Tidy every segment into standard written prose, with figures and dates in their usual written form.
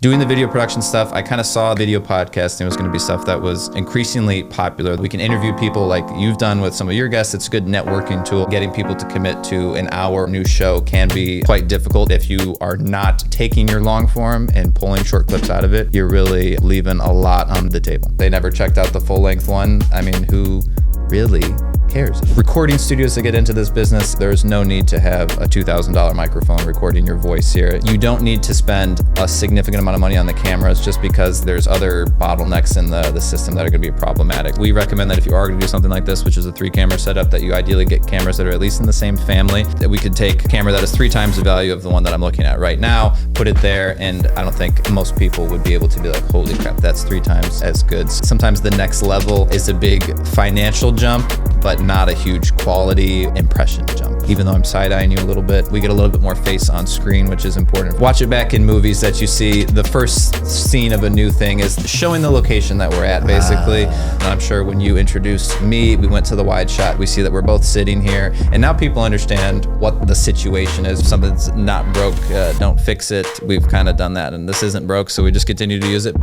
doing the video production stuff, I kind of saw video podcasting was going to be stuff that was increasingly popular. We can interview people like you've done with some of your guests. It's a good networking tool. Getting people to commit to an hour new show can be quite difficult if you are not taking your long form and pulling short clips out of it. You're really leaving a lot on the table. They never checked out the full length one. I mean, who really cares? Recording studios to get into this business, there's no need to have a $2,000 microphone recording your voice here. You don't need to spend a significant amount of money on the cameras just because there's other bottlenecks in the system that are going to be problematic. We recommend that if you are going to do something like this, which is a 3-camera setup, that you ideally get cameras that are at least in the same family. That we could take a camera that is 3 times the value of the one that I'm looking at right now, put it there, and I don't think most people would be able to be like, holy crap, that's 3 times as good. Sometimes the next level is a big financial jump, but not a huge quality impression jump. Even though I'm side-eyeing you a little bit, we get a little bit more face on screen, which is important. Watch it back in movies that you see. The first scene of a new thing is showing the location that we're at, basically. And I'm sure when you introduced me, we went to the wide shot. We see that we're both sitting here. And now people understand what the situation is. If something's not broke, don't fix it. We've kind of done that. And this isn't broke, so we just continue to use it.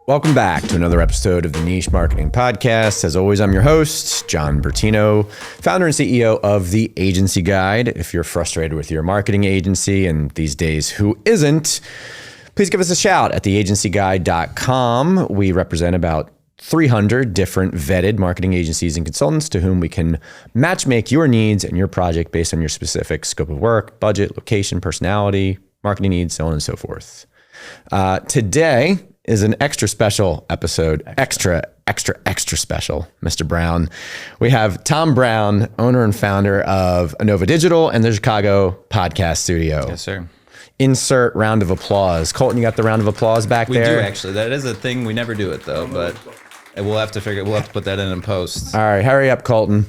Welcome back to another episode of the Niche Marketing Podcast. As always, I'm your host, John Bertino, founder and CEO of The Agency Guide. If you're frustrated with your marketing agency, and these days who isn't, please give us a shout at theagencyguide.com. We represent about 300 different vetted marketing agencies and consultants to whom we can matchmake your needs and your project based on your specific scope of work, budget, location, personality, marketing needs, so on and so forth. Today is an extra special episode, extra special, Mr. Brown. We have Tom Brown, owner and founder of Innova Digital and the Chicago Podcast Studio. Yes, sir. Insert round of applause. Colton, you got the round of applause back there? We do, actually. That is a thing. We never do it, though, but we'll have to put that in post. All right, hurry up, Colton.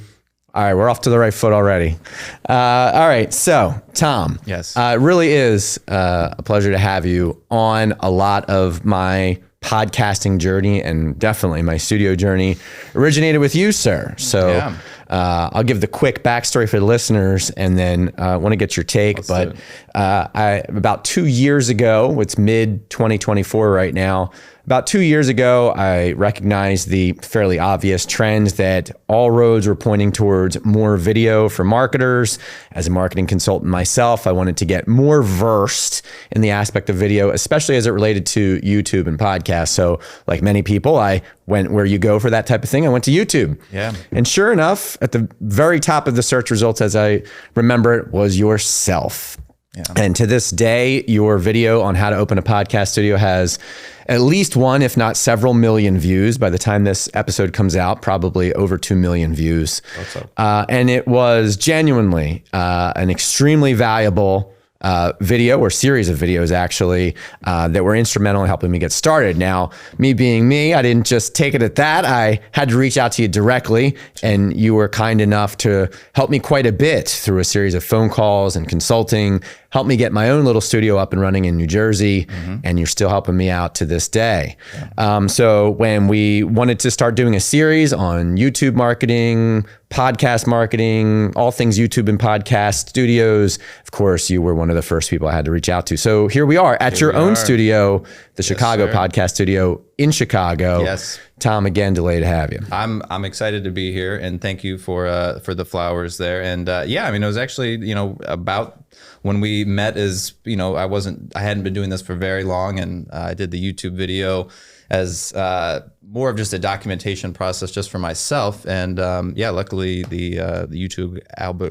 All right, we're off to the right foot already. All right, so Tom, yes, it really is a pleasure to have you on. A lot of my podcasting journey and definitely my studio journey originated with you, sir. So yeah. I'll give the quick backstory for the listeners and then I want to get your take. But about 2 years ago, it's mid 2024 right now. About 2 years ago, I recognized the fairly obvious trend that all roads were pointing towards more video for marketers. As a marketing consultant myself, I wanted to get more versed in the aspect of video, especially as it related to YouTube and podcasts. So like many people, I went where you go for that type of thing. I went to YouTube. Yeah. And sure enough, at the very top of the search results, as I remember it, was yourself. Yeah. And to this day, your video on how to open a podcast studio has at least one, if not several million views. By the time this episode comes out, probably over 2 million views. And it was genuinely an extremely valuable video or series of videos actually that were instrumental in helping me get started. Now, me being me, I didn't just take it at that. I had to reach out to you directly, and you were kind enough to help me quite a bit through a series of phone calls and consulting, helped me get my own little studio up and running in New Jersey, and you're still helping me out to this day. Yeah. So when we wanted to start doing a series on YouTube marketing, podcast marketing, all things YouTube and podcast studios, of course, you were one of the first people I had to reach out to. So here we are at your own studio, the Chicago Podcast Studio in Chicago. Yes. Tom, again, delighted to have you. I'm excited to be here, and thank you for the flowers there. And yeah, I mean, it was actually, about when we met is, I hadn't been doing this for very long, and I did the YouTube video as more of just a documentation process just for myself. And yeah, luckily the YouTube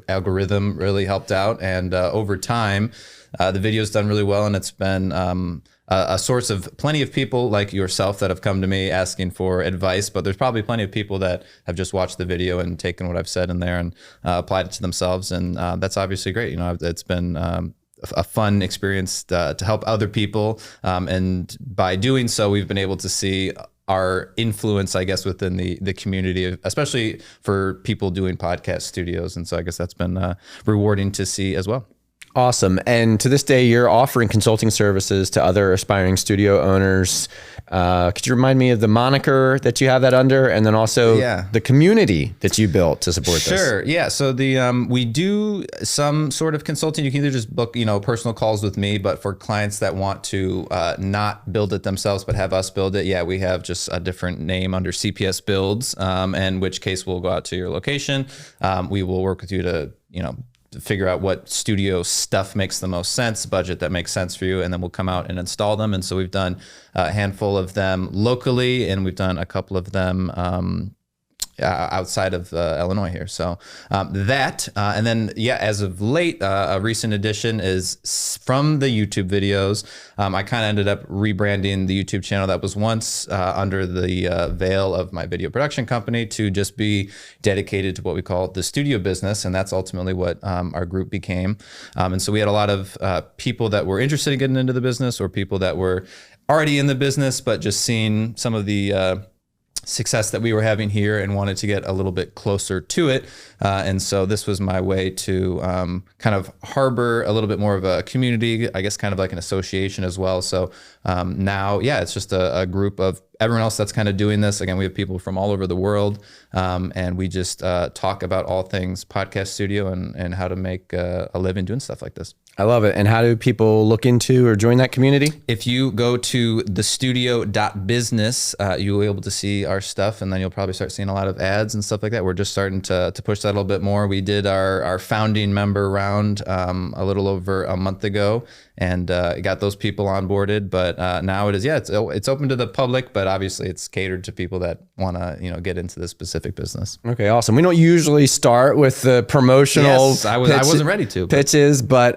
algorithm really helped out. And over time, the video's done really well, and it's been a source of plenty of people like yourself that have come to me asking for advice, but there's probably plenty of people that have just watched the video and taken what I've said in there and applied it to themselves. And that's obviously great. It's been a fun experience to help other people. And by doing so, we've been able to see our influence, I guess, within the community, especially for people doing podcast studios. And so I guess that's been rewarding to see as well. Awesome. And to this day, you're offering consulting services to other aspiring studio owners. Could you remind me of the moniker that you have that under, and then also the community that you built to support this? Sure. Yeah. So we do some sort of consulting. You can either just book, personal calls with me, but for clients that want to not build it themselves, but have us build it, we have just a different name under CPS Builds, in which case we'll go out to your location. We will work with you to figure out what studio stuff makes the most sense, budget that makes sense for you, and then we'll come out and install them. And so we've done a handful of them locally, and we've done a couple of them outside of Illinois here. So and then as of late, a recent addition is from the YouTube videos. I kind of ended up rebranding the YouTube channel that was once under the veil of my video production company to just be dedicated to what we call the studio business, and that's ultimately what our group became. And so we had a lot of people that were interested in getting into the business, or people that were already in the business but just seeing some of the success that we were having here and wanted to get a little bit closer to it. And so this was my way to kind of harbor a little bit more of a community, I guess kind of like an association as well. So now, it's just a group of everyone else that's kind of doing this. Again, we have people from all over the world, and we just talk about all things podcast studio and how to make a living doing stuff like this. I love it. And how do people look into or join that community? If you go to thestudio.business, you'll be able to see our stuff, and then you'll probably start seeing a lot of ads and stuff like that. We're just starting to push that a little bit more. We did our founding member round a little over a month ago, and got those people onboarded. But now it is, it's open to the public, but obviously it's catered to people that want to, get into this specific business. Okay, awesome. We don't usually start with the promotional I wasn't ready to. Pitches, but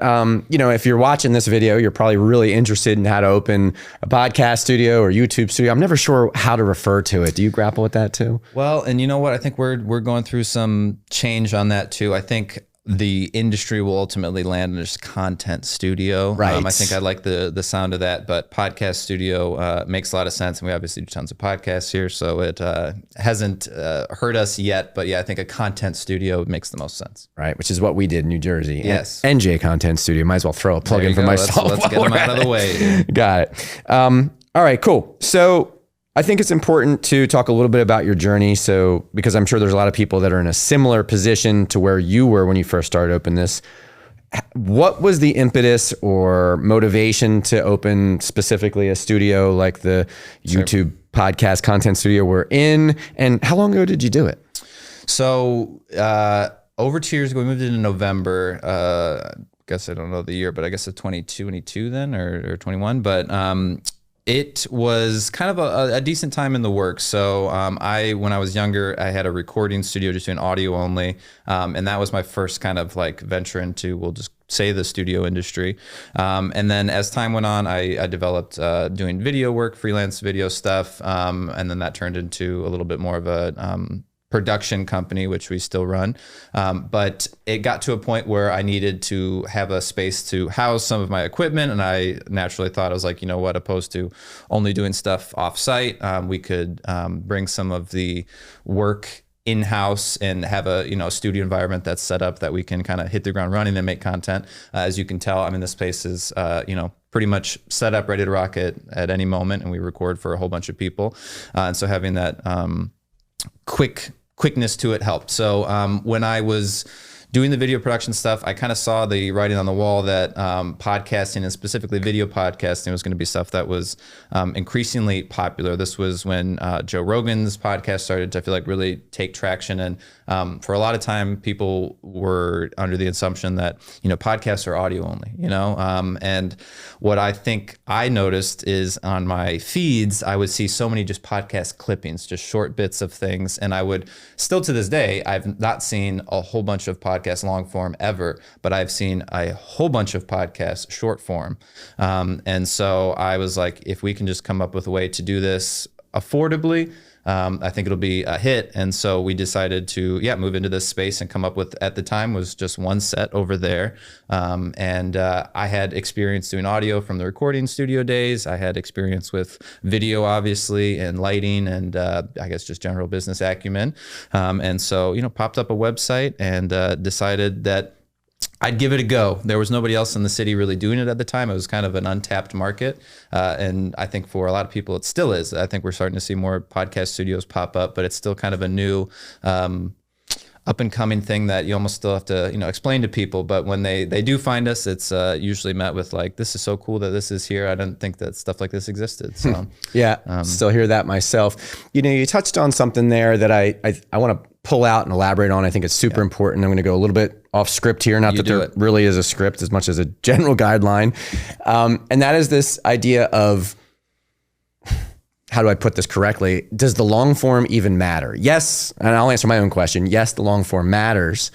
if you're watching this video, you're probably really interested in how to open a podcast studio or YouTube studio. I'm never sure how to refer to it. Do you grapple with that too? Well, and you know what? I think we're going through some change on that too. I think the industry will ultimately land in just content studio. Right. I think I like the sound of that, but podcast studio makes a lot of sense. And we obviously do tons of podcasts here, so it hasn't hurt us yet. But I think a content studio makes the most sense. Right, which is what we did in New Jersey. Yes. NJ Content Studio. Might as well throw a plug in for myself. Let's get them out of the way. Got it. All right, cool. So I think it's important to talk a little bit about your journey. So, because I'm sure there's a lot of people that are in a similar position to where you were when you first started open this. What was the impetus or motivation to open specifically a studio like the YouTube podcast content studio we're in? And how long ago did you do it? So, over 2 years ago, we moved in November. I guess I don't know the year, but I guess it's 22 then or 21. But it was kind of a decent time in the works. So when I was younger, I had a recording studio just doing audio only. And that was my first kind of like venture into, we'll just say, the studio industry. And then as time went on, I developed doing video work, freelance video stuff. And then that turned into a little bit more of a production company, which we still run. But it got to a point where I needed to have a space to house some of my equipment. And I naturally thought, I was like, opposed to only doing stuff off site, we could bring some of the work in-house and have a studio environment that's set up that we can kind of hit the ground running and make content. As you can tell, this space is pretty much set up, ready to rock it at any moment, and we record for a whole bunch of people. And so having that quickness to it helped. So when I was doing the video production stuff, I kind of saw the writing on the wall that podcasting, and specifically video podcasting, was going to be stuff that was increasingly popular. This was when Joe Rogan's podcast started to, I feel like, really take traction. And for a lot of time, people were under the assumption that, podcasts are audio only, and what I think I noticed is on my feeds, I would see so many just podcast clippings, just short bits of things. And I would still, to this day, I've not seen a whole bunch of podcasts long form ever, but I've seen a whole bunch of podcasts short form. And so I was like, if we can just come up with a way to do this affordably, I think it'll be a hit. And so we decided to move into this space and come up with, at the time, was just one set over there. And I had experience doing audio from the recording studio days. I had experience with video, obviously, and lighting, and I guess just general business acumen. And so, popped up a website and decided that I'd give it a go. There was nobody else in the city really doing it at the time. It was kind of an untapped market. And I think for a lot of people, it still is. I think we're starting to see more podcast studios pop up, but it's still kind of a new up and coming thing that you almost still have to, explain to people. But when they do find us, it's usually met with like, this is so cool that this is here. I didn't think that stuff like this existed. So yeah, still hear that myself. You touched on something there that I want to pull out and elaborate on. I think it's super important. I'm going to go a little bit off script here. Not that there really is a script as much as a general guideline. And that is this idea of, how do I put this correctly? Does the long form even matter? Yes. And I'll answer my own question. Yes, the long form matters.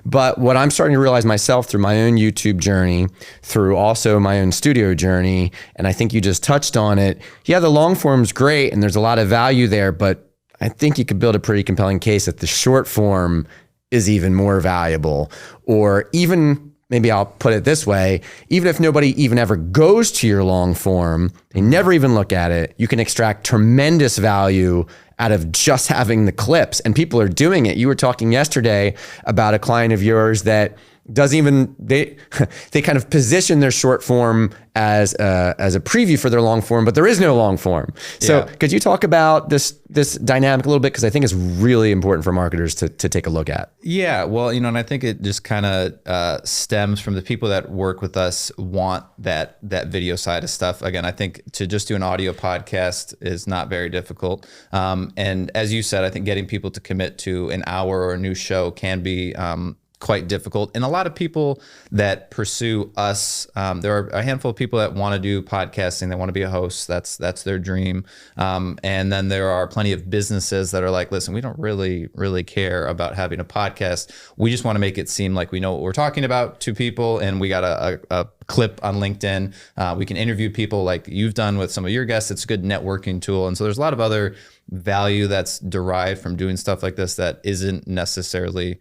But what I'm starting to realize myself through my own YouTube journey, through also my own studio journey, and I think you just touched on it. Yeah, the long form's great and there's a lot of value there, but I think you could build a pretty compelling case that the short form is even more valuable. Or even, maybe I'll put it this way, even if nobody even ever goes to your long form, they never even look at it, you can extract tremendous value out of just having the clips. And people are doing it. You were talking yesterday about a client of yours that doesn't even, they kind of position their short form as a preview for their long form, but there is no long form. So could you talk about this dynamic a little bit? Because I think it's really important for marketers to take a look at. Yeah, well, and I think it just kind of stems from the people that work with us want that video side of stuff. Again, I think to just do an audio podcast is not very difficult. And as you said, I think getting people to commit to an hour or a new show can be quite difficult. And a lot of people that pursue us, there are a handful of people that want to do podcasting, they want to be a host, that's their dream. And then there are plenty of businesses that are like, listen, we don't really care about having a podcast. We just want to make it seem like we know what we're talking about to people, and we got a clip on LinkedIn. We can interview people like you've done with some of your guests. It's a good networking tool. And so there's a lot of other value that's derived from doing stuff like this that isn't necessarily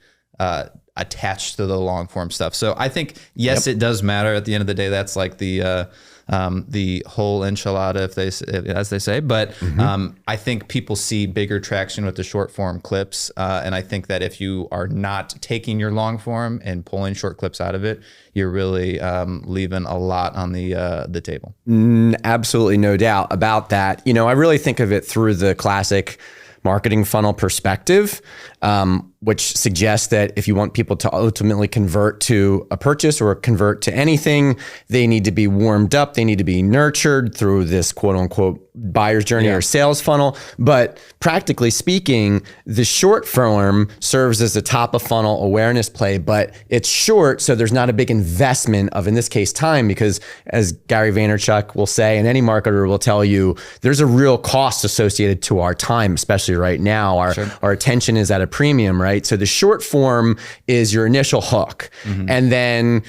attached to the long form stuff. So I think, yes, it does matter. At the end of the day, that's like the whole enchilada, as they say. But I think people see bigger traction with the short form clips. And I think that if you are not taking your long form and pulling short clips out of it, you're really leaving a lot on the table. Absolutely, no doubt about that. I really think of it through the classic marketing funnel perspective, which suggests that if you want people to ultimately convert to a purchase or convert to anything, they need to be warmed up. They need to be nurtured through this quote unquote buyer's journey or sales funnel. But practically speaking, the short form serves as a top of funnel awareness play, but it's short. So there's not a big investment of, in this case, time, because as Gary Vaynerchuk will say, and any marketer will tell you, there's a real cost associated to our time, especially right now. Our attention is at a premium, right? So the short form is your initial hook. And then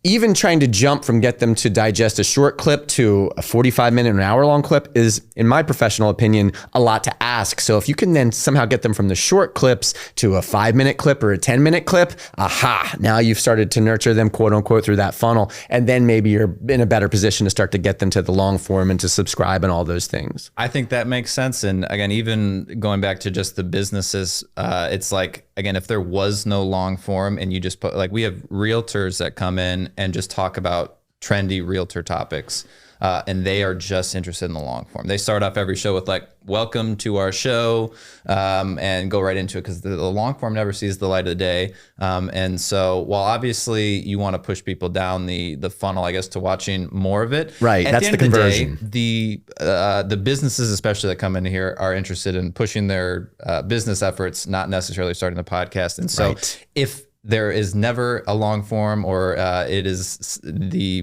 even trying to jump from get them to digest a short clip to a 45-minute or an hour-long clip is, in my professional opinion, a lot to ask. So if you can then somehow get them from the short clips to a 5-minute clip or a 10-minute clip, aha, now you've started to nurture them, quote unquote, through that funnel. And then maybe you're in a better position to start to get them to the long form and to subscribe and all those things. I think that makes sense. And again, even going back to just the businesses, it's like, again, if there was no long form and you just put, like, we have realtors that come in and just talk about trendy realtor topics, and they are just interested in the long form. They start off every show with like, welcome to our show, and go right into it, because the long form never sees the light of the day. And so while obviously you want to push people down the funnel, I guess, to watching more of it. Right, that's the conversion. The businesses, especially that come in here, are interested in pushing their business efforts, not necessarily starting the podcast. And so if there is never a long form, or it is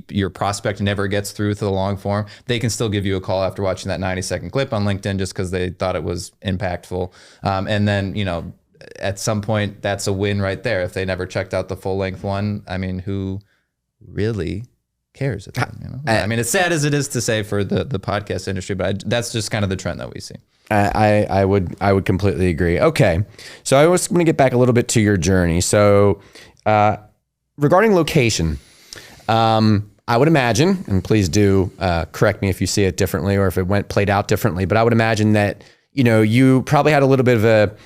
your prospect never gets through to the long form, they can still give you a call after watching that 90-second clip on LinkedIn just because they thought it was impactful. And then, at some point, that's a win right there. If they never checked out the full length one, I mean, who really cares at that? I mean, it's sad as it is to say for the podcast industry, but that's just kind of the trend that we see. I would completely agree. Okay. So I was going to get back a little bit to your journey. So regarding location, I would imagine, and please do correct me if you see it differently or if it played out differently, but I would imagine that, you probably had a little bit of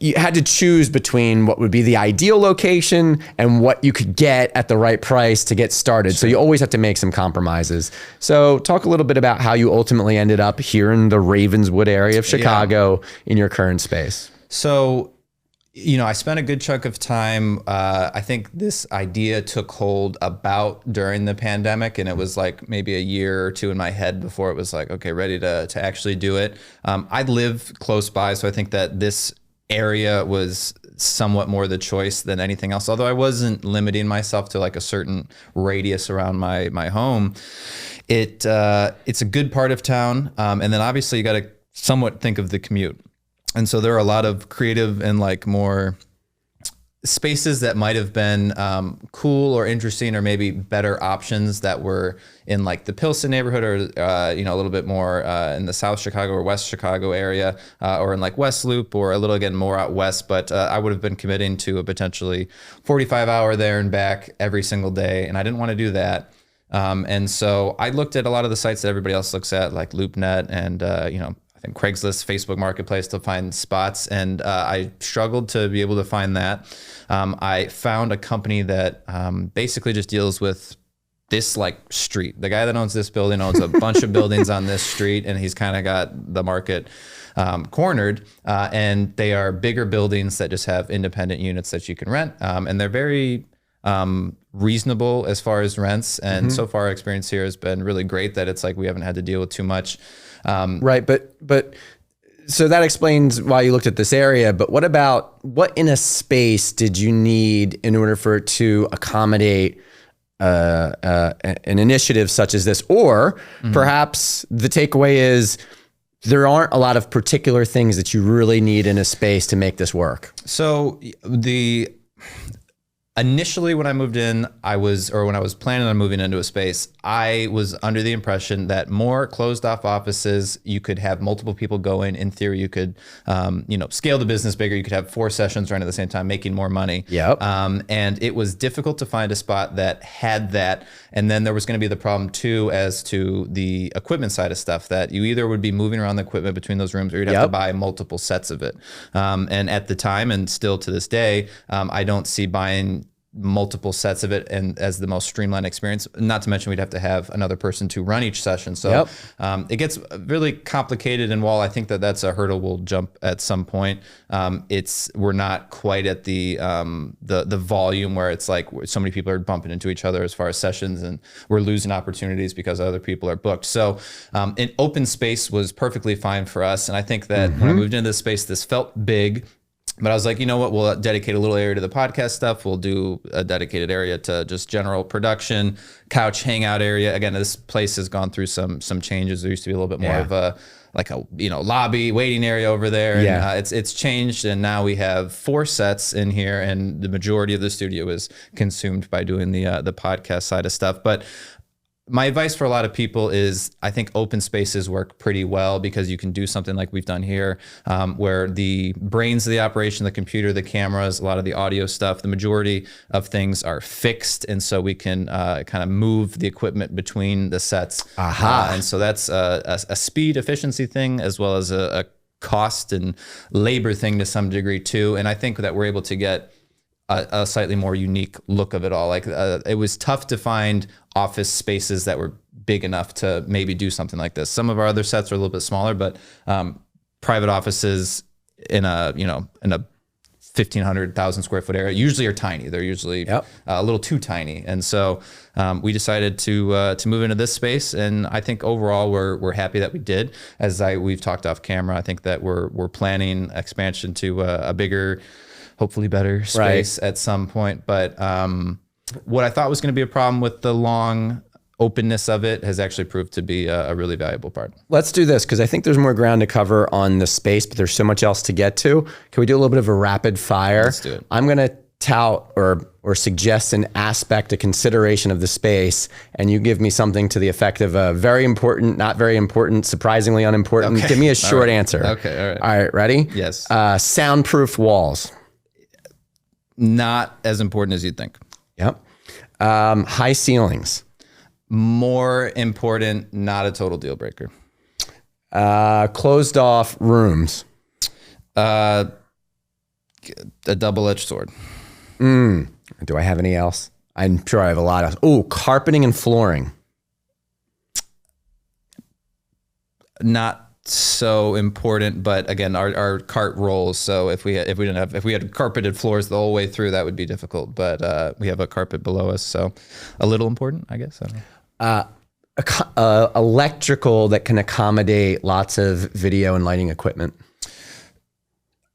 you had to choose between what would be the ideal location and what you could get at the right price to get started. Sure. So you always have to make some compromises. So talk a little bit about how you ultimately ended up here in the Ravenswood area of Chicago in your current space. So, I spent a good chunk of time. I think this idea took hold about during the pandemic, and it was like maybe a year or two in my head before it was like, okay, ready to actually do it. I live close by, so I think that this area was somewhat more the choice than anything else. Although I wasn't limiting myself to like a certain radius around my home. It's a good part of town, and then obviously you got to somewhat think of the commute. And so there are a lot of creative and like more spaces that might have been cool or interesting, or maybe better options that were in like the Pilsen neighborhood, or a little bit more in the South Chicago or West Chicago area, or in like West Loop, or a little again more out west. But I would have been committing to a potentially 45-hour there and back every single day, and I didn't want to do that. And so I looked at a lot of the sites that everybody else looks at, like LoopNet and I think Craigslist, Facebook Marketplace, to find spots, and I struggled to be able to find that. I found a company that basically just deals with this like street. The guy that owns this building owns a bunch of buildings on this street, and he's kind of got the market cornered. And they are bigger buildings that just have independent units that you can rent, and they're very reasonable as far as rents. And so far, our experience here has been really great. That it's like we haven't had to deal with too much. Right. But so that explains why you looked at this area, but what in a space did you need in order for it to accommodate an initiative such as this? Or perhaps the takeaway is there aren't a lot of particular things that you really need in a space to make this work. So initially, when I moved in, when I was planning on moving into a space, I was under the impression that more closed off offices, you could have multiple people go in. In theory, you could, scale the business bigger. You could have 4 sessions running at the same time, making more money. Yep. And it was difficult to find a spot that had that. And then there was going to be the problem too, as to the equipment side of stuff, that you either would be moving around the equipment between those rooms, or you'd have to buy multiple sets of it. And at the time, and still to this day, I don't see buying multiple sets of it and as the most streamlined experience. Not to mention we'd have to have another person to run each session. So it gets really complicated, and while I think that that's a hurdle we'll jump at some point, we're not quite at the volume where it's like so many people are bumping into each other as far as sessions, and we're losing opportunities because other people are booked. So an open space was perfectly fine for us. And I think that when I moved into this space, this felt big. But I was like, you know what, we'll dedicate a little area to the podcast stuff. We'll do a dedicated area to just general production, couch hangout area. Again, this place has gone through some changes. There used to be a little bit more of a lobby waiting area over there. And it's changed. And now we have 4 sets in here, and the majority of the studio is consumed by doing the podcast side of stuff. But my advice for a lot of people is, I think open spaces work pretty well because you can do something like we've done here, where the brains of the operation, the computer, the cameras, a lot of the audio stuff, the majority of things are fixed. And so we can kind of move the equipment between the sets. And so that's a speed efficiency thing, as well as a cost and labor thing to some degree too. And I think that we're able to get a slightly more unique look of it all. Like it was tough to find office spaces that were big enough to maybe do something like this. Some of our other sets are a little bit smaller, but private offices in a 1,500 square foot area usually are tiny. They're usually a little too tiny. And so we decided to move into this space. And I think overall we're happy that we did. As we've talked off camera, I think that we're planning expansion to a bigger, hopefully better space at some point. But what I thought was going to be a problem with the long openness of it has actually proved to be a really valuable part. Let's do this, because I think there's more ground to cover on the space, but there's so much else to get to. Can we do a little bit of a rapid fire? Let's do it. I'm going to tout or suggest an aspect, a consideration of the space, and you give me something to the effect of very important, not very important, surprisingly unimportant. Okay. Give me a short answer. Okay, all right. All right, ready? Yes. Soundproof walls. Not as important as you'd think. Yep. High ceilings. More important, not a total deal breaker. Closed off rooms. a double-edged sword. Do I have any else? I'm sure I have a lot of. Oh, carpeting and flooring. Not so important, but again, our cart rolls. So if we had carpeted floors the whole way through, that would be difficult. But we have a carpet below us, so a little important, I guess. I don't know. Electrical that can accommodate lots of video and lighting equipment.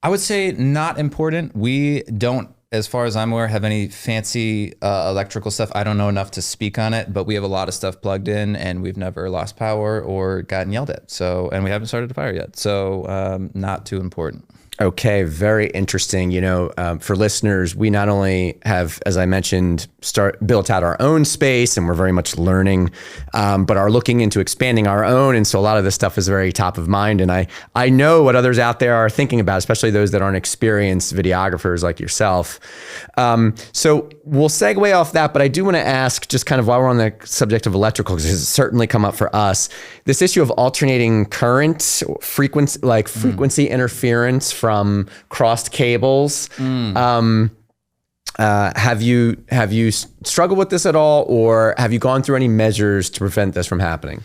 I would say not important. We don't, as far as I'm aware, have any fancy electrical stuff. I don't know enough to speak on it, but we have a lot of stuff plugged in, and we've never lost power or gotten yelled at. So, and we haven't started a fire yet. So, not too important. Okay, very interesting. You know, for listeners, we not only have, as I mentioned, built out our own space, and we're very much learning, but are looking into expanding our own. And so a lot of this stuff is very top of mind. And I know what others out there are thinking about, especially those that aren't experienced videographers like yourself. So we'll segue off that, but I do want to ask, just kind of while we're on the subject of electrical, because it's certainly come up for us, this issue of alternating current, frequency interference from crossed cables. Have you struggled with this at all, or have you gone through any measures to prevent this from happening?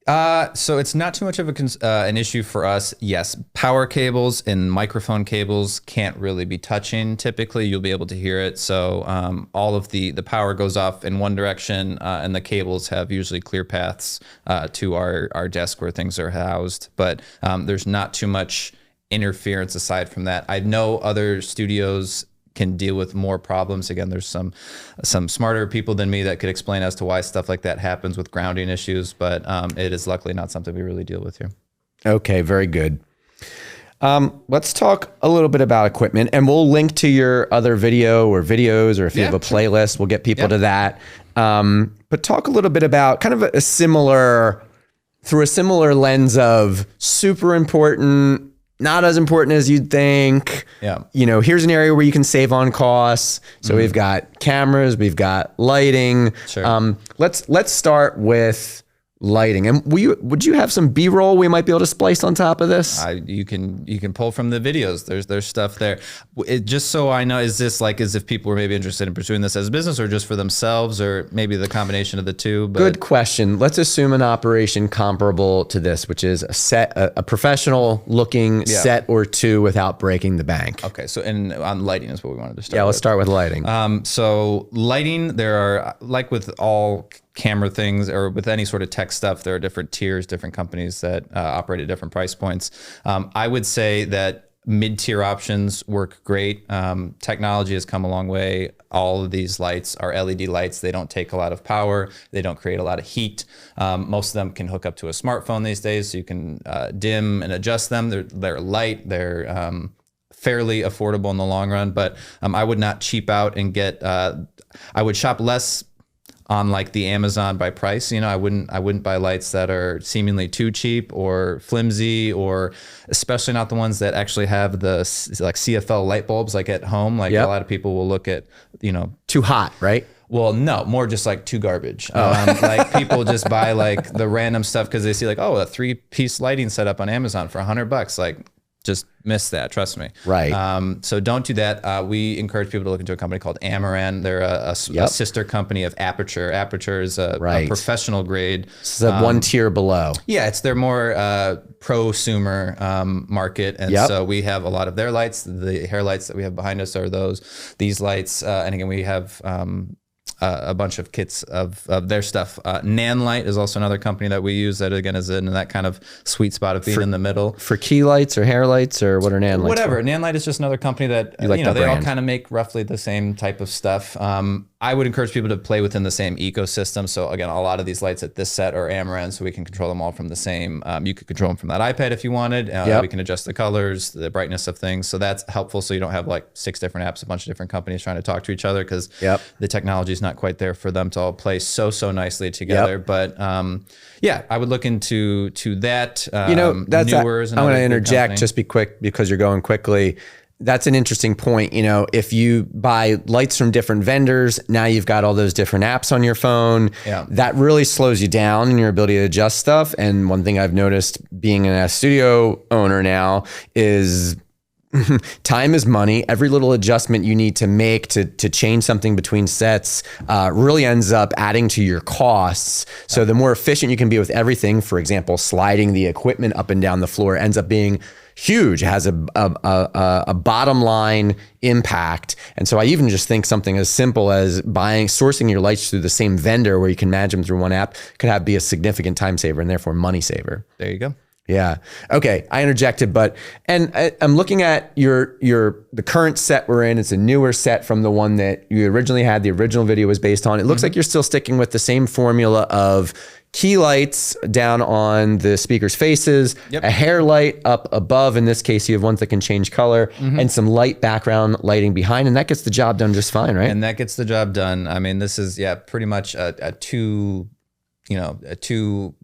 So it's not too much of an issue for us. Yes, power cables and microphone cables can't really be touching. Typically, you'll be able to hear it. So all of the power goes off in one direction, and the cables have usually clear paths to our desk where things are housed. But there's not too much interference aside from that. I know other studios can deal with more problems. Again, there's some smarter people than me that could explain as to why stuff like that happens with grounding issues, but it is luckily not something we really deal with here. Okay, very good. Let's talk a little bit about equipment, and we'll link to your other video or videos, or if you have a playlist, we'll get people to that. But talk a little bit about kind of through a similar lens of super important, not as important as you'd think. Yeah. You know, here's an area where you can save on costs. So we've got cameras, we've got lighting. Sure. Let's start with lighting. And would you have some B-roll we might be able to splice on top of this? You can pull from the videos. There's stuff there. Just so I know, is this like as if people were maybe interested in pursuing this as a business, or just for themselves, or maybe the combination of the two? But good question. Let's assume an operation comparable to this, which is a professional looking set or two without breaking the bank. Okay. So on lighting is what we wanted to start. Yeah, let's start with lighting. So lighting, there are, like with all camera things or with any sort of tech stuff, there are different tiers, different companies that operate at different price points. I would say that mid-tier options work great. Technology has come a long way. All of these lights are LED lights. They don't take a lot of power. They don't create a lot of heat. Most of them can hook up to a smartphone these days, so you can dim and adjust them. They're light. They're fairly affordable in the long run, but I would not cheap out and get, I would shop less on like the Amazon by price. You know, I wouldn't buy lights that are seemingly too cheap or flimsy, or especially not the ones that actually have the like CFL light bulbs like at home. Like a lot of people will look at, you know, too hot, right? Well, no, more just like too garbage. Like people just buy like the random stuff because they see like, oh, a 3-piece lighting setup on Amazon for $100. Like, just miss that, trust me. Right. So don't do that. We encourage people to look into a company called Amaran. They're a sister company of Aperture. Aperture is a professional grade. So one tier below. Yeah, it's their more prosumer market. And so we have a lot of their lights. The hair lights that we have behind us are these lights. And again, we have a bunch of kits of their stuff. Nanlite is also another company that we use that again is in that kind of sweet spot of being in the middle. For key lights or hair lights, or what are Nanlites? Whatever. Nanlite is just another company that you know, they all kind of make roughly the same type of stuff. I would encourage people to play within the same ecosystem. So again, a lot of these lights at this set are Amaran, so we can control them all from the same. You could control them from that iPad if you wanted. We can adjust the colors, the brightness of things. So that's helpful. So you don't have like 6 different apps, a bunch of different companies trying to talk to each other, because the technology is not quite there for them to all play so nicely together. But I would look into that. You know, that's I want to interject, just be quick because you're going quickly. That's an interesting point. You know, if you buy lights from different vendors, now you've got all those different apps on your phone. That really slows you down in your ability to adjust stuff. And one thing I've noticed being a studio owner now is Time is money. Every little adjustment you need to make to change something between sets really ends up adding to your costs. So the more efficient you can be with everything, for example, sliding the equipment up and down the floor ends up being huge. It has a bottom line impact. And so I even just think something as simple as sourcing your lights through the same vendor where you can manage them through one app could be a significant time saver and therefore money saver. There you go. Yeah. Okay. I interjected, and I'm looking at the current set we're in. It's a newer set from the one that you originally had. The original video was based on. It looks like you're still sticking with the same formula of key lights down on the speakers' faces, a hair light up above. In this case, you have ones that can change color and some light background lighting behind. And that gets the job done just fine, right? And that gets the job done. I mean, this is, pretty much a two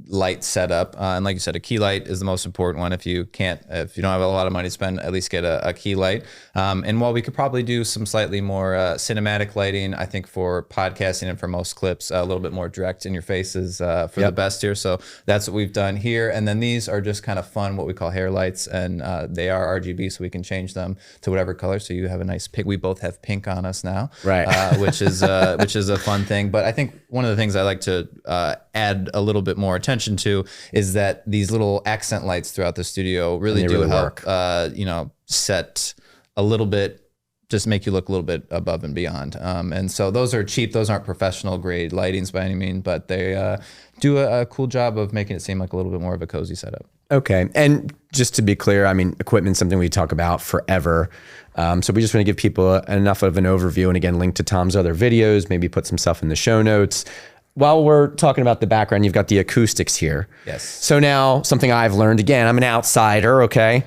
light setup. And like you said, a key light is the most important one. If you don't have a lot of money to spend, at least get a key light. And while we could probably do some slightly more cinematic lighting, I think for podcasting and for most clips, a little bit more direct in your faces for the best here. So that's what we've done here. And then these are just kind of fun, what we call hair lights. And they are RGB, so we can change them to whatever color. So you have a nice pink. We both have pink on us now, right? Which is a fun thing. But I think one of the things I like to add a little bit more attention to is that these little accent lights throughout the studio really do help, set a little bit, just make you look a little bit above and beyond. And so those are cheap. Those aren't professional grade lightings by any means, but they do a cool job of making it seem like a little bit more of a cozy setup. Okay. And just to be clear, I mean, equipment's something we talk about forever. So we just want to give people enough of an overview, and again, link to Tom's other videos, maybe put some stuff in the show notes. While we're talking about the background, you've got the acoustics here. Yes. So now something I've learned, again, I'm an outsider, okay,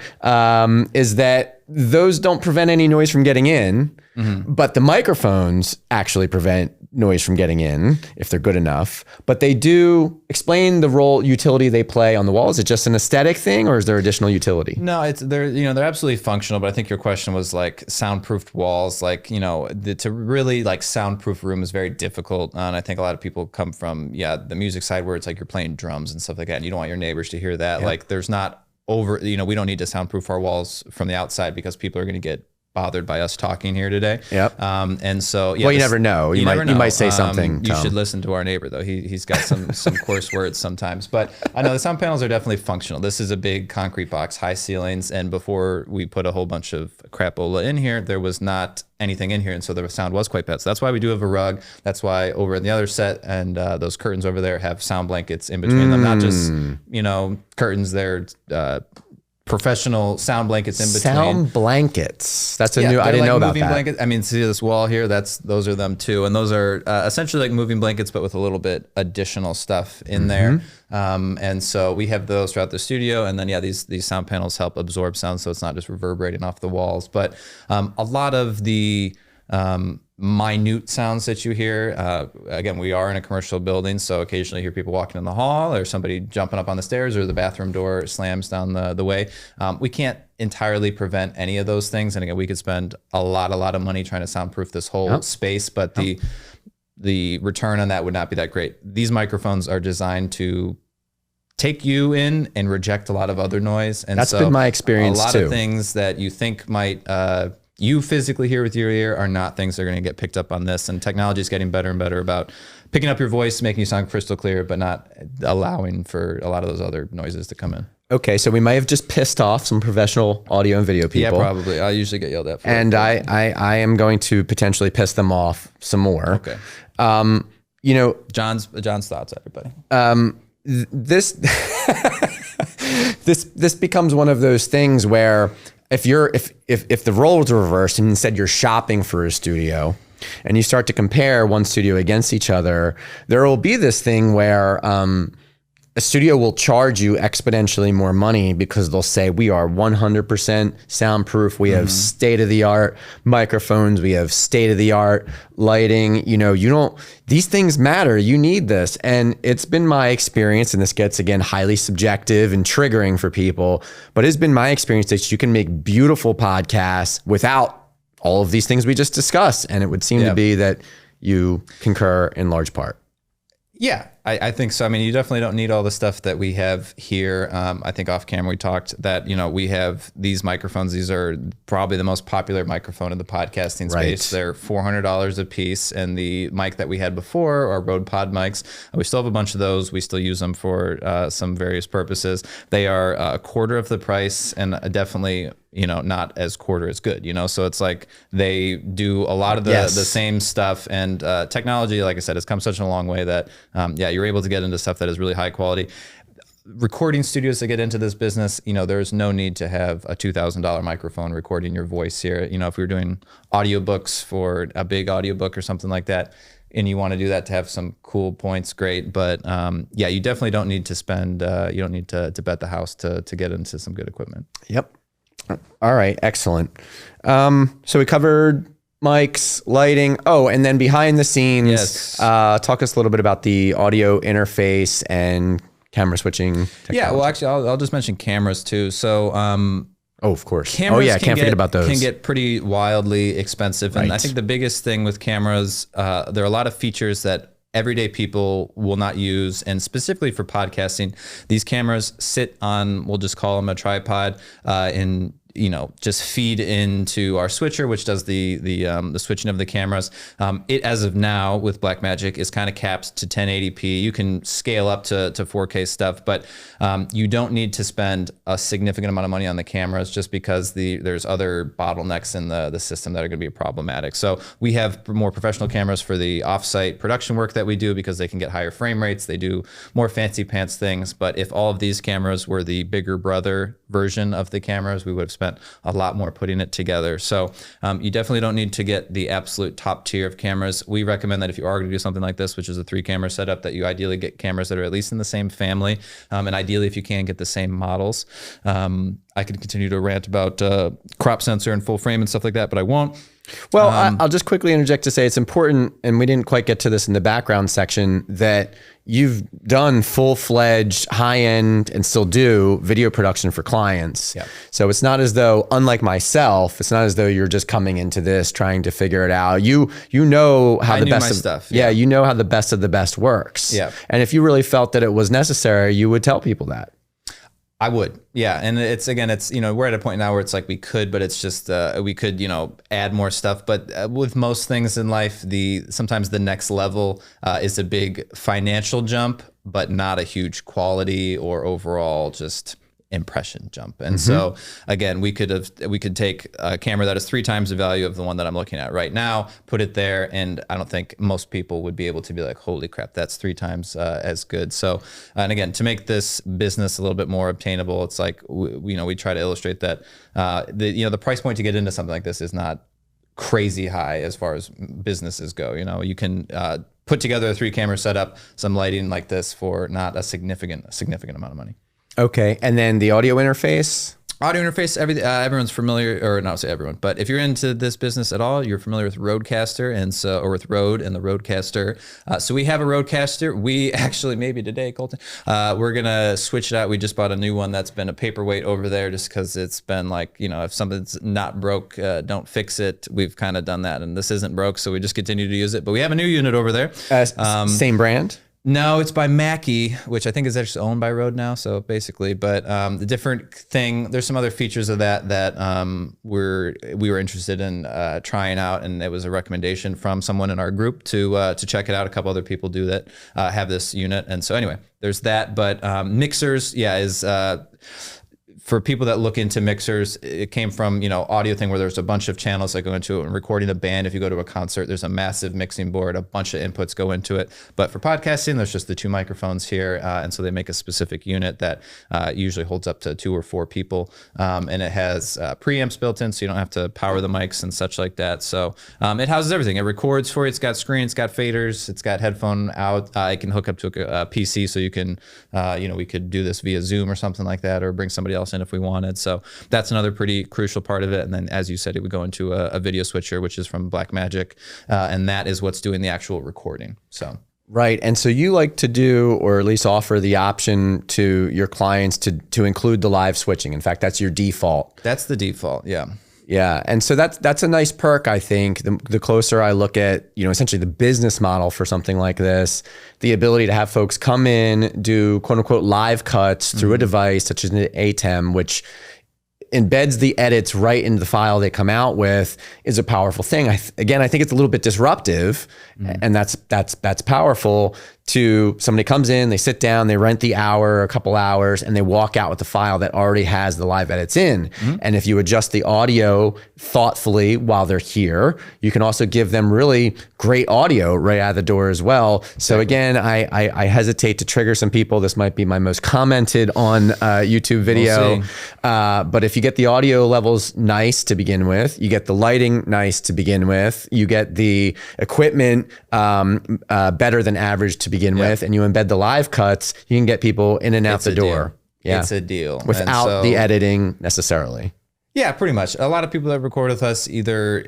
is that those don't prevent any noise from getting in, but the microphones actually prevent noise from getting in if they're good enough. But they do explain the utility they play on the wall. Is it just an aesthetic thing, or is there additional utility? No, they're absolutely functional. But I think your question was like soundproofed walls. Like, to really like soundproof a room is very difficult. And I think a lot of people come from the music side where it's like you're playing drums and stuff like that, and you don't want your neighbors to hear that. Yep. Like there's not we don't need to soundproof our walls from the outside because people are going to get bothered by us talking here today. Yep. And so, well, you never know. You might say something. You should listen to our neighbor though. He's got some coarse words sometimes, but I know the sound panels are definitely functional. This is a big concrete box, high ceilings. And before we put a whole bunch of crapola in here, there was not anything in here. And so the sound was quite bad. So that's why we do have a rug. That's why over in the other set and those curtains over there have sound blankets in between them, not just, curtains. They're, professional sound blankets in between. Sound blankets. That's I didn't know about that. Blankets. I mean, see this wall here? Those are them too. And those are essentially like moving blankets, but with a little bit additional stuff in there. And so we have those throughout the studio. And then, these sound panels help absorb sound. So it's not just reverberating off the walls, but a lot of the minute sounds that you hear. Again, we are in a commercial building, so occasionally you hear people walking in the hall or somebody jumping up on the stairs or the bathroom door slams down the way. We can't entirely prevent any of those things. And again, we could spend a lot of money trying to soundproof this whole space, but the return on that would not be that great. These microphones are designed to take you in and reject a lot of other noise. And that's been my experience too. A lot of things that you think might you physically hear with your ear are not things that are going to get picked up on this. And technology is getting better and better about picking up your voice, making you sound crystal clear, but not allowing for a lot of those other noises to come in. Okay, so we might have just pissed off some professional audio and video people. Yeah, probably. I usually get yelled at for and I am going to potentially piss them off some more. Okay. John's thoughts, everybody. This becomes one of those things where if the roles are reversed and instead you're shopping for a studio and you start to compare one studio against each other, there will be this thing where a studio will charge you exponentially more money because they'll say, we are 100% soundproof. We have state-of-the-art microphones. We have state-of-the-art lighting. These things matter. You need this. And it's been my experience, and this gets, again, highly subjective and triggering for people, but it's been my experience that you can make beautiful podcasts without all of these things we just discussed. And it would seem to be that you concur in large part. Yeah. I think so. I mean, you definitely don't need all the stuff that we have here. I think off camera we talked that, we have these microphones. These are probably the most popular microphone in the podcasting space. They're $400 a piece. And the mic that we had before, our Rode Pod mics, we still have a bunch of those. We still use them for some various purposes. They are a quarter of the price, and definitely not as quarter as good, so it's like they do a lot of the same stuff, and technology, like I said, has come such a long way that you're able to get into stuff that is really high quality. Recording studios that get into this business, there's no need to have a $2,000 microphone recording your voice here. If we were doing audiobooks for a big audiobook or something like that, and you want to do that to have some cool points, great. But you definitely don't need to spend, you don't need to bet the house to get into some good equipment. Yep. All right. Excellent. So we covered mics, lighting. Oh, and then behind the scenes, talk us a little bit about the audio interface and camera switching technology. Yeah. Well, actually, I'll just mention cameras too. So, of course. Cameras can't forget about those. Can get pretty wildly expensive. And I think the biggest thing with cameras, there are a lot of features that everyday people will not use, and specifically for podcasting, these cameras sit on, we'll just call them a tripod, and just feed into our switcher, which does the switching of the cameras. It, as of now, with Blackmagic, is kind of capped to 1080p. You can scale up to 4K stuff, but you don't need to spend a significant amount of money on the cameras, just because there's other bottlenecks in the system that are going to be problematic. So we have more professional cameras for the offsite production work that we do, because they can get higher frame rates. They do more fancy pants things. But if all of these cameras were the bigger brother version of the cameras, we would have spent a lot more putting it together. So you definitely don't need to get the absolute top tier of cameras. We recommend that if you are going to do something like this, which is a 3-camera setup, that you ideally get cameras that are at least in the same family, and ideally, if you can, get the same models. I could continue to rant about crop sensor and full frame and stuff like that, but I won't. Well, I'll just quickly interject to say it's important, and we didn't quite get to this in the background section, that you've done full-fledged, high-end, and still do video production for clients. Yep. So it's not as though, unlike myself, it's not as though you're just coming into this trying to figure it out. You know how the best of stuff. Yeah, you know how the best of the best works. Yeah. And if you really felt that it was necessary, you would tell people that. I would. Yeah. And it's we're at a point now where it's like we could, but it's just, we could, add more stuff. But with most things in life, sometimes the next level is a big financial jump, but not a huge quality or overall just impression jump. And so again, we could take a camera that is 3 times the value of the one that I'm looking at right now, put it there, and I don't think most people would be able to be like, holy crap, that's 3 times as good. So, and again, to make this business a little bit more obtainable, it's like we try to illustrate that the price point to get into something like this is not crazy high as far as businesses go. You can put together a 3-camera setup, some lighting like this for not a significant amount of money. Okay, and then the audio interface? Audio interface, everyone's familiar, or not say everyone, but if you're into this business at all, you're familiar with Rodecaster, or with Rode and the Rodecaster. So we have a Rodecaster. We actually, maybe today, Colton, we're gonna switch it out. We just bought a new one that's been a paperweight over there, just because it's been like, if something's not broke, don't fix it. We've kind of done that, and this isn't broke, so we just continue to use it. But we have a new unit over there. Same brand? No, it's by Mackie, which I think is actually owned by Rode now. So basically, but the different thing, there's some other features of that we were interested in trying out, and it was a recommendation from someone in our group to check it out. A couple other people do that have this unit, and so anyway, there's that. But mixers, is. For people that look into mixers, it came from, audio thing where there's a bunch of channels that go into it. And recording a band, if you go to a concert, there's a massive mixing board, a bunch of inputs go into it. But for podcasting, there's just the 2 microphones here. And so they make a specific unit that usually holds up to 2 or 4 people. And it has preamps built in, so you don't have to power the mics and such like that. So it houses everything. It records for you. It's got screen, it's got faders, it's got headphone out. It can hook up to a PC, so you can, we could do this via Zoom or something like that, or bring somebody else in if we wanted. So that's another pretty crucial part of it. And then, as you said, it would go into a video switcher, which is from Blackmagic, and that is what's doing the actual recording. So right. And so you like to do, or at least offer the option to your clients to include the live switching. In fact, that's your default. That's the default. Yeah. Yeah. And so that's a nice perk, I think. The closer I look at, essentially the business model for something like this, the ability to have folks come in, do quote unquote live cuts through a device such as an ATEM, which embeds the edits right into the file they come out with, is a powerful thing. I think it's a little bit disruptive, and that's powerful. To somebody comes in, they sit down, they rent the hour, a couple hours, and they walk out with the file that already has the live edits in. And if you adjust the audio thoughtfully while they're here, you can also give them really great audio right out of the door as well. So again, I hesitate to trigger some people. This might be my most commented on YouTube video. But if you get the audio levels nice to begin with, you get the lighting nice to begin with, you get the equipment better than average to begin with, and you embed the live cuts, you can get people in and out the door. Yeah. It's a deal. Without the editing necessarily. Yeah, pretty much. A lot of people that record with us either,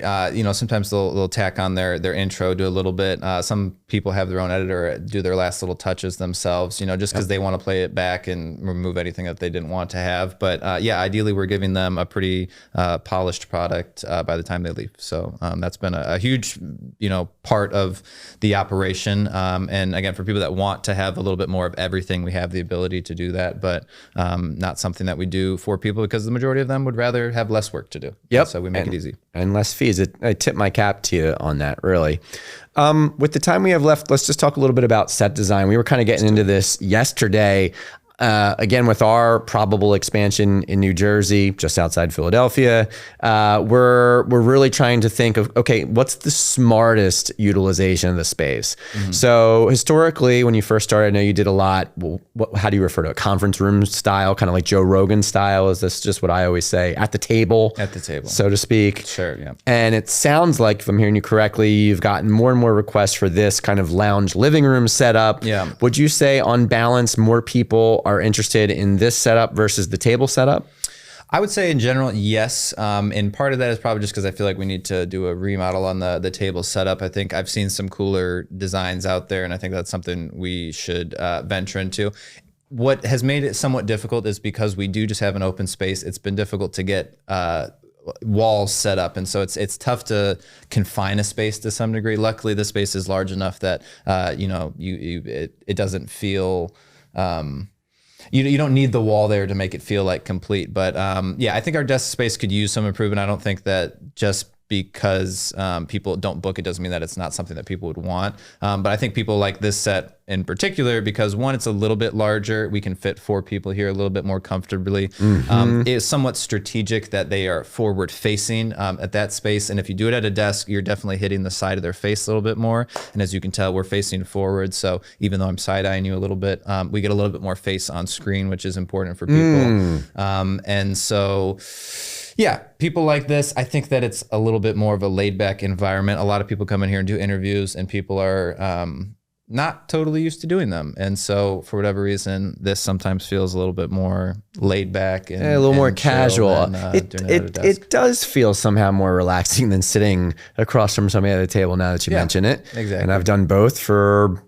sometimes they'll tack on their intro, do a little bit. Some people have their own editor, do their last little touches themselves, just because they want to play it back and remove anything that they didn't want to have. But ideally, we're giving them a pretty polished product by the time they leave. So that's been a huge, part of the operation. And again, for people that want to have a little bit more of everything, we have the ability to do that, but not something that we do for people because the majority of them would rather have less work to do. Yep. So we make it easy. And less fees. I tip my cap to you on that, really. With the time we have left, let's just talk a little bit about set design. We were kind of getting into this yesterday. Again, with our probable expansion in New Jersey, just outside Philadelphia, we're really trying to think of, okay, what's the smartest utilization of the space? So historically, when you first started, I know you did a lot. Well, how do you refer to it? Conference room style, kind of like Joe Rogan style. Is this just what I always say? At the table, so to speak. Sure. Yeah. And it sounds like, if I'm hearing you correctly, you've gotten more and more requests for this kind of lounge living room setup. Yeah. Would you say, on balance, more people are interested in this setup versus the table setup? I would say in general, yes. And part of that is probably just because I feel like we need to do a remodel on the table setup. I think I've seen some cooler designs out there, and I think that's something we should venture into. What has made it somewhat difficult is because we do just have an open space. It's been difficult to get walls set up, and so it's tough to confine a space to some degree. Luckily, the space is large enough that it doesn't feel. You don't need the wall there to make it feel like complete. But I think our desk space could use some improvement. I don't think that just because people don't book it doesn't mean that it's not something that people would want. But I think people like this set in particular because, one, it's a little bit larger. We can fit 4 people here a little bit more comfortably. It's somewhat strategic that they are forward facing at that space. And if you do it at a desk, you're definitely hitting the side of their face a little bit more. And as you can tell, we're facing forward. So even though I'm side-eyeing you a little bit, we get a little bit more face on screen, which is important for people. And so... yeah, people like this. I think that it's a little bit more of a laid back environment. A lot of people come in here and do interviews, and people are not totally used to doing them. And so for whatever reason, this sometimes feels a little bit more laid back and a little more casual. It does feel somehow more relaxing than sitting across from somebody at a table, now that you mention it. Exactly. And I've done both for,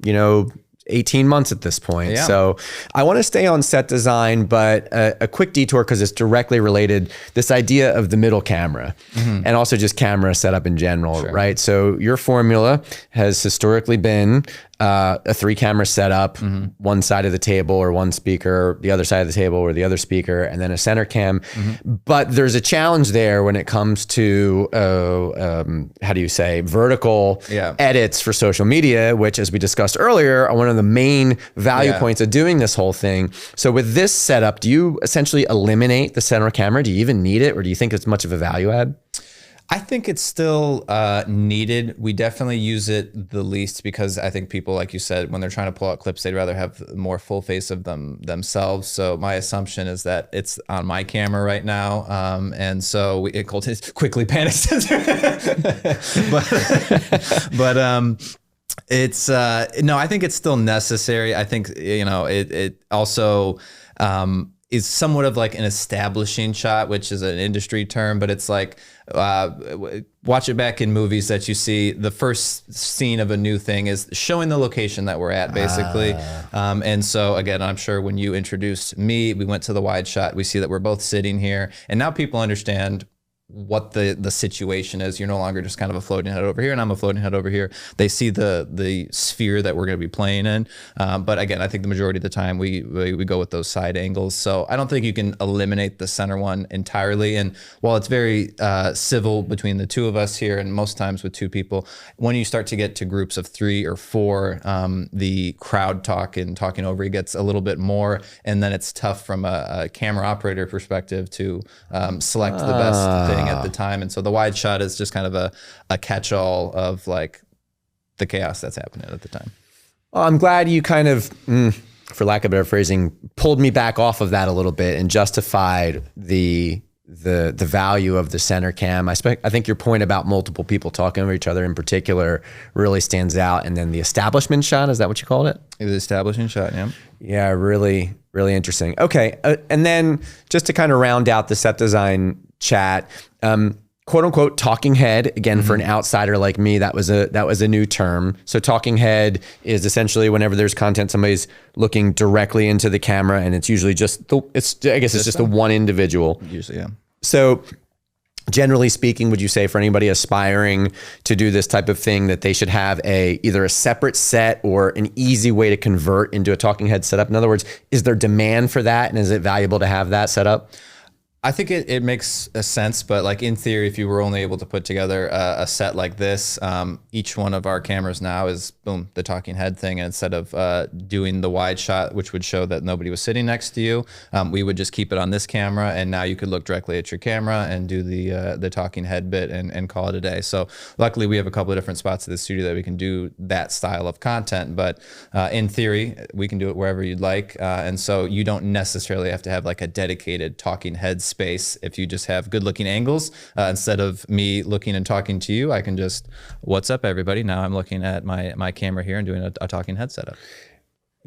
18 months at this point. Yeah. So I want to stay on set design, but a quick detour because it's directly related. This idea of the middle camera and also just camera setup in general, right? So your formula has historically been a 3-camera setup, one side of the table or one speaker, the other side of the table or the other speaker, and then a center cam. But there's a challenge there when it comes to, how do you say, vertical edits for social media, which, as we discussed earlier, are one of the main value points of doing this whole thing. So with this setup, do you essentially eliminate the center camera? Do you even need it, or do you think it's much of a value add? I think it's still needed. We definitely use it the least because I think people, like you said, when they're trying to pull out clips, they'd rather have more full face of themselves. So my assumption is that it's on my camera right now. And so Colton quickly panics. but it's, no, I think it's still necessary. I think, it also, is somewhat of like an establishing shot, which is an industry term, but it's like, watch it back in movies that you see. The first scene of a new thing is showing the location that we're at, basically. And so again, I'm sure when you introduced me, we went to the wide shot, we see that we're both sitting here, and now people understand what the situation is. You're no longer just kind of a floating head over here and I'm a floating head over here. They see the sphere that we're going to be playing in. But again, I think the majority of the time we go with those side angles. So I don't think you can eliminate the center one entirely. And while it's very civil between the two of us here, and most times with two people, when you start to get to groups of 3 or 4, the crowd talk and talking over it gets a little bit more. And then it's tough from a camera operator perspective to select the best thing at the time. And so the wide shot is just kind of a catch-all of like the chaos that's happening at the time. Well, I'm glad you kind of, for lack of better phrasing, pulled me back off of that a little bit and justified the value of the center cam. I think your point about multiple people talking over each other in particular really stands out. And then the establishment shot, is that what you called it? The establishing shot, yeah. Yeah, really, really interesting. Okay, and then just to kind of round out the set design chat, quote unquote talking head, again, for an outsider like me, that was a new term. So talking head is essentially whenever there's content, somebody's looking directly into the camera, and it's usually just it's just the one individual. Usually, yeah. So generally speaking, would you say for anybody aspiring to do this type of thing that they should have either a separate set or an easy way to convert into a talking head setup? In other words, is there demand for that, and is it valuable to have that set up? I think it makes a sense, but like in theory, if you were only able to put together a set like this, each one of our cameras now is boom, the talking head thing. And instead of doing the wide shot, which would show that nobody was sitting next to you, we would just keep it on this camera, and now you could look directly at your camera and do the talking head bit and call it a day. So luckily, we have a couple of different spots at the studio that we can do that style of content. But in theory, we can do it wherever you'd like, and so you don't necessarily have to have like a dedicated talking head space. If you just have good looking angles, instead of me looking and talking to you, I can just, what's up everybody? Now I'm looking at my camera here and doing a talking head setup.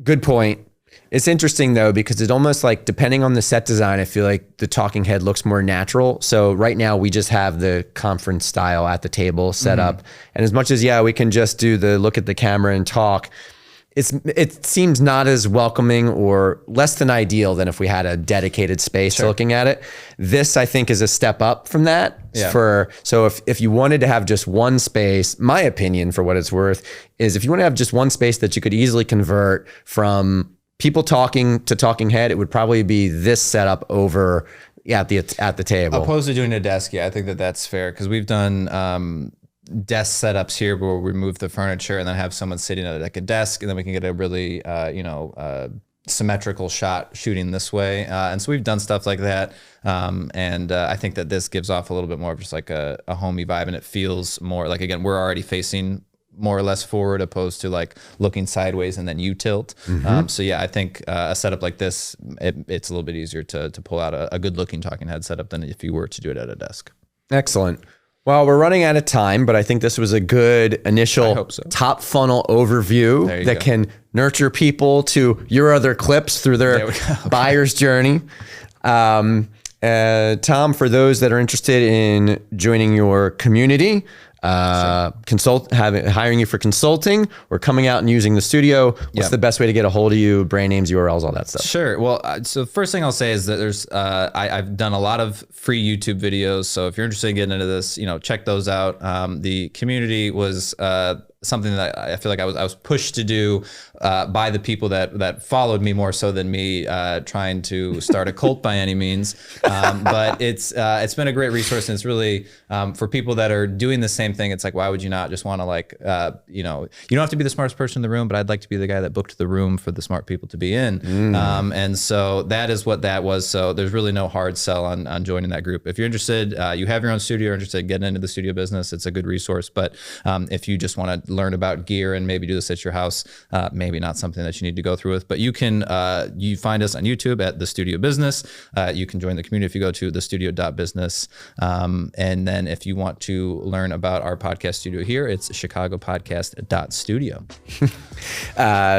Good point. It's interesting though, because it's almost like depending on the set design, I feel like the talking head looks more natural. So right now we just have the conference style at the table set up. And as much as, we can just do the look at the camera and talk, it seems not as welcoming or less than ideal than if we had a dedicated space looking at it. This, I think, is a step up from that. Yeah. So if you wanted to have just one space, my opinion, for what it's worth, is if you want to have just one space that you could easily convert from people talking to talking head, it would probably be this setup over at the table. Opposed to doing a desk, I think that's fair, because we've done desk setups here where we remove the furniture and then have someone sitting at like a desk, and then we can get a really symmetrical shot shooting this way, and so we've done stuff like that, and I think that this gives off a little bit more of just like a homey vibe, and it feels more like, again, we're already facing more or less forward, opposed to like looking sideways and then you tilt. So I think a setup like this, it's a little bit easier to pull out a good looking talking head setup than if you were to do it at a desk. Excellent. Well, we're running out of time, but I think this was a good initial top funnel overview that can nurture people to your other clips through their buyer's journey. Tom, for those that are interested in joining your community, hiring you for consulting or coming out and using the studio, what's the best way to get a hold of you? Brand names, URLs, all that stuff. Sure. Well, so first thing I'll say is that there's I've done a lot of free YouTube videos. So if you're interested in getting into this, check those out. The community was something that I feel like I was pushed to do by the people that followed me more so than me trying to start a cult by any means. But it's been a great resource, and it's really for people that are doing the same thing. It's like, why would you not just want to you don't have to be the smartest person in the room, but I'd like to be the guy that booked the room for the smart people to be in. And so that is what that was. So there's really no hard sell on joining that group. If you're interested, you have your own studio, you're interested in getting into the studio business, it's a good resource. But if you just want to learn about gear and maybe do this at your house, maybe not something that you need to go through with. But you can you find us on YouTube at The Studio Business. You can join the community if you go to thestudio.business. And then if you want to learn about our podcast studio here, it's chicagopodcast.studio.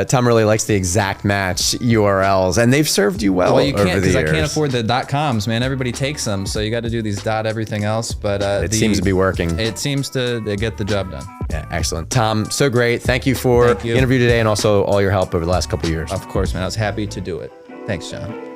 Tom really likes the exact match URLs, and they've served you well. Well, you can't, because I can't afford the .coms, man. Everybody takes them, so you got to do these everything else. But it seems to be working. It seems to get the job done. Yeah, excellent. Tom, so great. Thank you for the interview today, and also all your help over the last couple of years. Of course, man. I was happy to do it. Thanks, John.